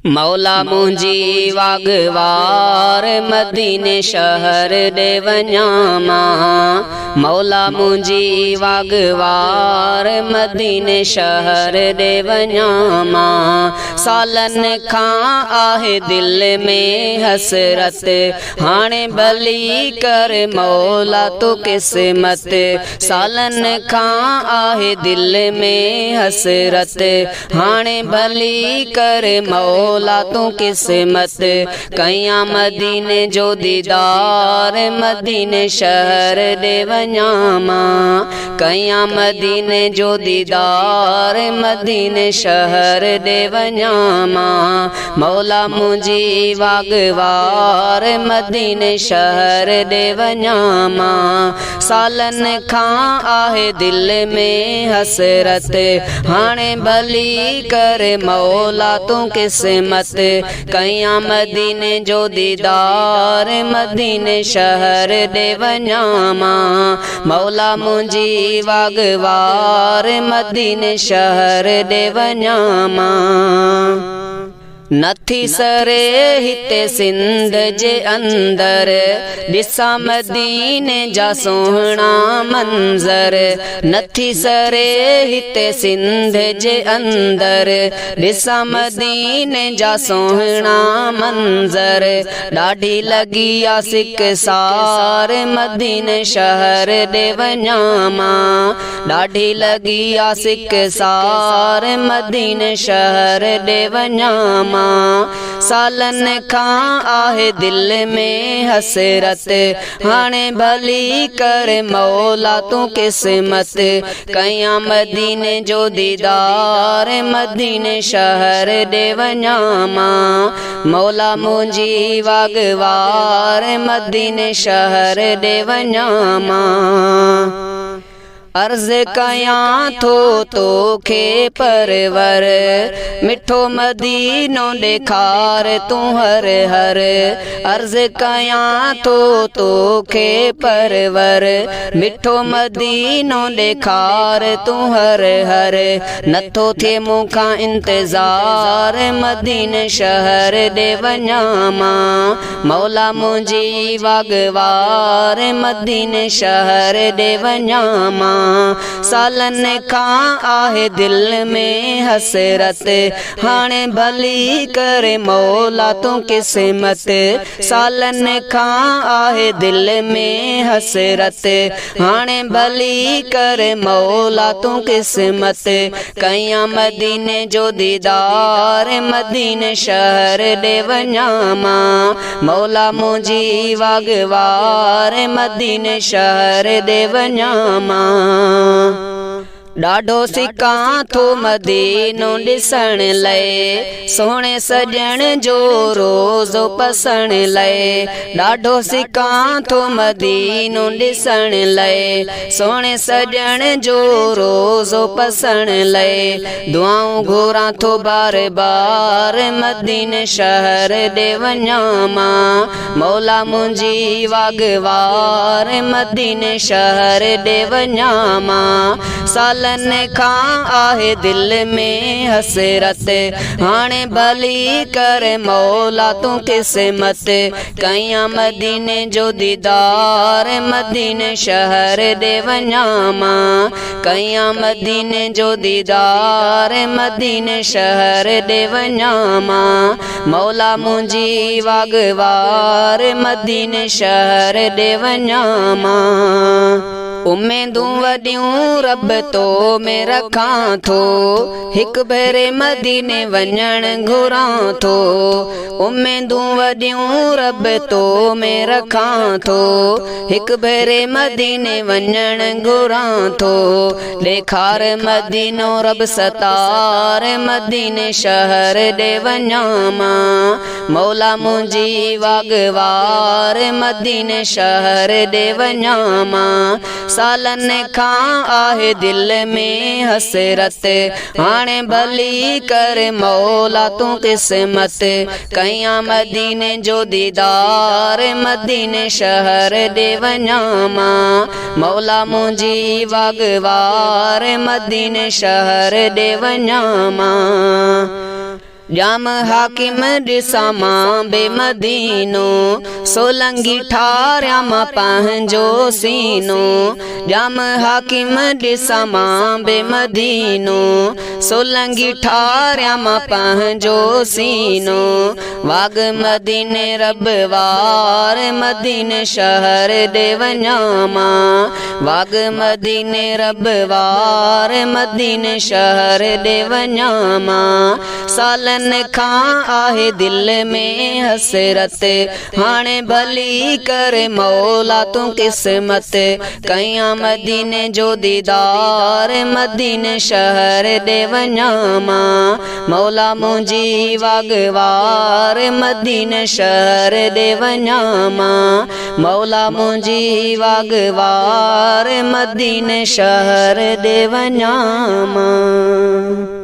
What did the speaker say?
मौला मुंहिंजी वागवार मदीने शहर दे वञामा। मौला मुंहिंजी वागवार मदीने शहर दे वञामा। सालन खां आहे दिल में हसरत, हाणे भली कर मौला तू किस्मत। सालन खां आहे दिल में हसरत, हाणे भली कर मौला तू किस्मत। कयां मदीने जो दीदार मदीने शहर दे वञामा। कयां मदीने जो दीदार मदीने शहर दे वञामा। मौला मुंहिंजी वागवार मदीने शहर दे वञामा। सालन खां आहे दिल में हसरत, हाणे भली कर मौला तू किस्मत। कयां मदीने जो दीदार मदीने शहर दे वञामा। मौला मुंहिंजी वागवार मदीने शहर दे वञामा। नथी सरे हिते सिंध जे अंदर, ॾिसां मदीने जा सोहणा मंज़र। नथी सरे हिते सिंध जे अंदर, ॾिसां मदीने जा सोहणा मंज़र। ॾाढी लॻी आ सिकसार मदीने शहर दे वञामा। ॾाढी लॻी आ सिकसार मदीने शहर दे वञामा। सालन खां आहे दिल में हसरत, हाणे भली कर मौला तू किस्मत। कयां मदीने जो दीदार मदीने शहर दे वञामा। मौला मुंहिंजी वागवार मदीने शहर दे वञामा। अर्ज़ कयां थो तोखे परवर, मिठो मदीनो ॾेखार तूं हर हर। अर्ज़ कयां थो तोखे परवर, मिठो मदीनो ॾेखार तूं हर हर। नथो थिए मूंखां इंतज़ार मदीने शहर दे वञामा। मौला मुंहिंजी वागवार मदीने शहर दे वञामा। सालन खां आहे दिल में हसरत, हाणे भली करे मौला तू किस्मत। सालन खां आहे दिल में हसरत, हाणे भली करे मौला तू किस्मत। कयां मदीने जो दीदार मदीने शहर दे वञामा। मौला मुंहिंजी वागवार मदीने शहर दे वञामा। ॾाढो सिकां थो मदीनो ॾिसण लाइ, सोणे सॼण जो रोज़ो पसण लाइ। ॾाढो सिकां थो मदीनो ॾिसण लाइ, सोणे सॼण जो रोज़ो पसण लाइ। दुआऊं घुरां थो बार बार मदीने शहर दे वञामा। मौला मुंहिंजी वागवार मदीने शहर दे वञामा। सालन खां आहे दिल में हसरत, हाणे भली कर मौला तू किस्मत। कयां मदीने जो दीदार मदीने शहर दे वञामा। कयां मदीने जो दीदार मदीने शहर दे वञामा। मौला मुंहिंजी वागवार मदीने शहर दे वञामा। उम्मीदूं वॾियूं रब तो में रखां थो, हिकु भेरे मदीने वञण घुरां थो। उम्मीदूं वॾियूं रब तो में रखां थो, हिकु भेरे मदीने वञण घुरां थो। ॾेखार मदीनो रब सतार मदीने शहर दे वञामा। मौला मुंहिंजी वागवार मदीने शहर दे वञामा। सालन खां आहे दिल में हसरत, हाणे भली कर मौला तू किस्मत। कयां मदीने जो दीदार मदीने शहर दे वञामा। मौला मुंहिंजी वागवार मदीने शहर दे वञामा। जाम हाकिम ॾिसां मां बेमदीनो सोलंगी ठारिया मां पंहिंजो सीनो जाम हाकिम ॾिसां मां बेमदीनो सोलंगी ठारिया मां पंहिंजो सीनो वाग मदीने रब वार मदीने शहर दे वञा मां वाग मदीने रब वार मदीने शहर दे वञा मां सालन खां आहे दिल में हसरत हाणे भली कर मौला तू किस्मत कयां मदीने जो दीदार मदीने शहर दे वञा मां मौला मुंहिंजी वागवार मदीने शहर दे वञा मां मौला मुंहिंजी वागवार मदीने शहर दे वञा मां।